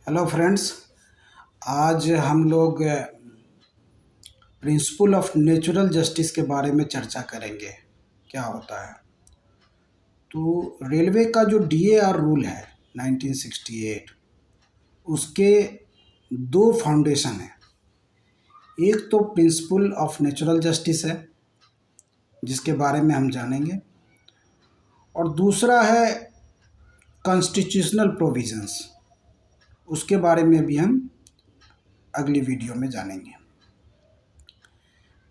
Hello friends. आज हम लोग प्रिंसिपल ऑफ नेचुरल जस्टिस के बारे में चर्चा करेंगे। क्या होता है तो रेलवे का जो डीएआर रूल है 1968, उसके दो फाउंडेशन हैं। एक तो प्रिंसिपल ऑफ नेचुरल जस्टिस है जिसके बारे में हम जानेंगे, और दूसरा है कॉन्स्टिट्यूशनल प्रोविजंस, उसके बारे में भी हम अगली वीडियो में जानेंगे।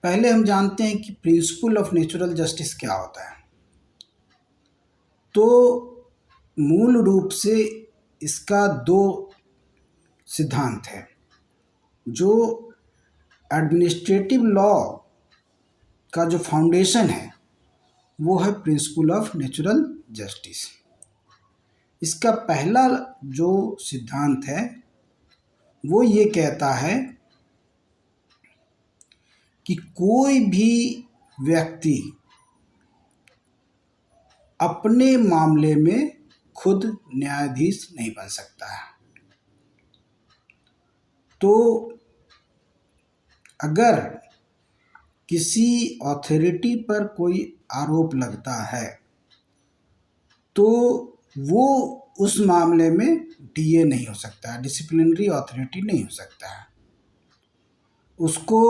पहले हम जानते हैं कि प्रिंसिपल ऑफ नेचुरल जस्टिस क्या होता है। तो मूल रूप से इसका दो सिद्धांत है। जो एडमिनिस्ट्रेटिव लॉ का जो फाउंडेशन है वो है प्रिंसिपल ऑफ नेचुरल जस्टिस। इसका पहला जो सिद्धांत है वो ये कहता है कि कोई भी व्यक्ति अपने मामले में खुद न्यायाधीश नहीं बन सकता है। तो अगर किसी अथॉरिटी पर कोई आरोप लगता है तो वो उस मामले में डीए नहीं हो सकता है, डिसिप्लिनरी अथॉरिटी नहीं हो सकता है। उसको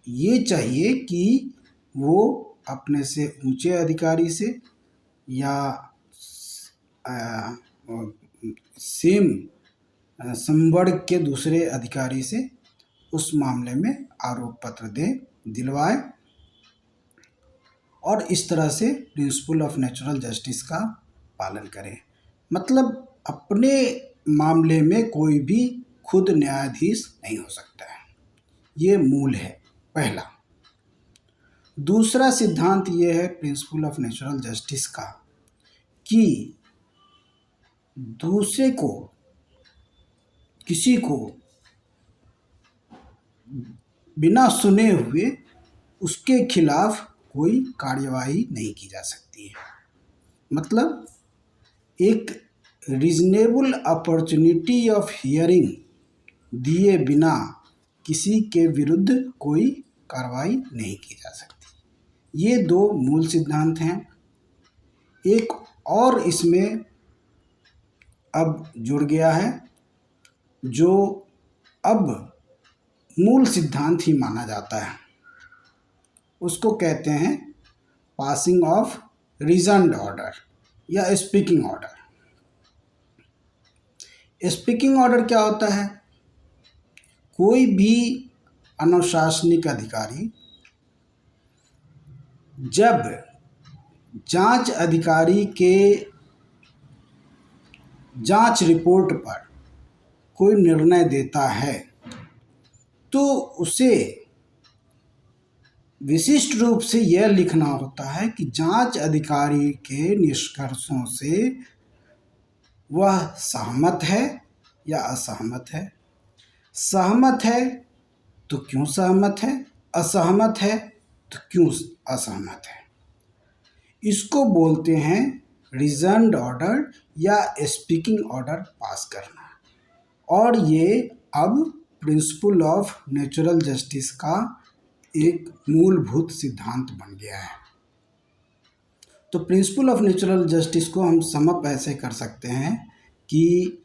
ये चाहिए कि वो अपने से ऊंचे अधिकारी से या सेम संवर्ग के दूसरे अधिकारी से उस मामले में आरोप पत्र दिलवाए, और इस तरह से प्रिंसिपल ऑफ नेचुरल जस्टिस का पालन करें। मतलब अपने मामले में कोई भी खुद न्यायाधीश नहीं हो सकता है। ये मूल है पहला। दूसरा सिद्धांत ये है प्रिंसिपल ऑफ नेचुरल जस्टिस का कि दूसरे को, किसी को बिना सुने हुए उसके खिलाफ कोई कार्यवाही नहीं की जा सकती है। मतलब एक रीजनेबल अपॉर्चुनिटी ऑफ हियरिंग दिए बिना किसी के विरुद्ध कोई कार्रवाई नहीं की जा सकती। ये दो मूल सिद्धांत हैं। एक और इसमें अब जुड़ गया है जो अब मूल सिद्धांत ही माना जाता है। उसको कहते हैं पासिंग ऑफ रीजन्ड ऑर्डर या स्पीकिंग ऑर्डर। स्पीकिंग ऑर्डर क्या होता है? कोई भी अनुशासनिक अधिकारी जब जांच अधिकारी के जांच रिपोर्ट पर कोई निर्णय देता है तो उसे विशिष्ट रूप से यह लिखना होता है कि जांच अधिकारी के निष्कर्षों से वह सहमत है या असहमत है। सहमत है तो क्यों सहमत है, असहमत है तो क्यों असहमत है। इसको बोलते हैं रीजन्ड ऑर्डर या स्पीकिंग ऑर्डर पास करना। और ये अब प्रिंसिपल ऑफ नेचुरल जस्टिस का एक मूलभूत सिद्धांत बन गया है। तो प्रिंसिपल ऑफ नेचुरल जस्टिस को हम समअप ऐसे कर सकते हैं कि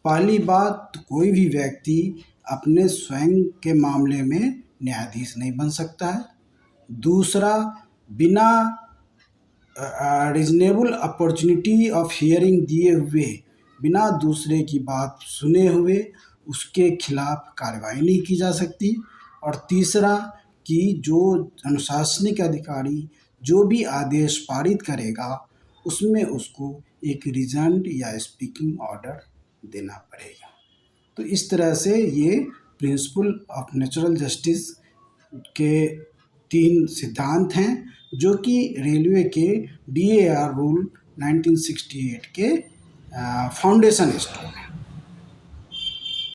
पहली बात, तो कोई भी व्यक्ति अपने स्वयं के मामले में न्यायाधीश नहीं बन सकता है। दूसरा, बिना रीजनेबल अपॉर्चुनिटी ऑफ हियरिंग दिए हुए, बिना दूसरे की बात सुने हुए उसके खिलाफ कार्रवाई नहीं की जा सकती। और तीसरा कि जो अनुशासनिक अधिकारी जो भी आदेश पारित करेगा उसमें उसको एक रीजन्ड या स्पीकिंग ऑर्डर देना पड़ेगा। तो इस तरह से ये प्रिंसिपल ऑफ नेचुरल जस्टिस के तीन सिद्धांत हैं जो कि रेलवे के डीएआर रूल 1968 के फाउंडेशन स्टोन है।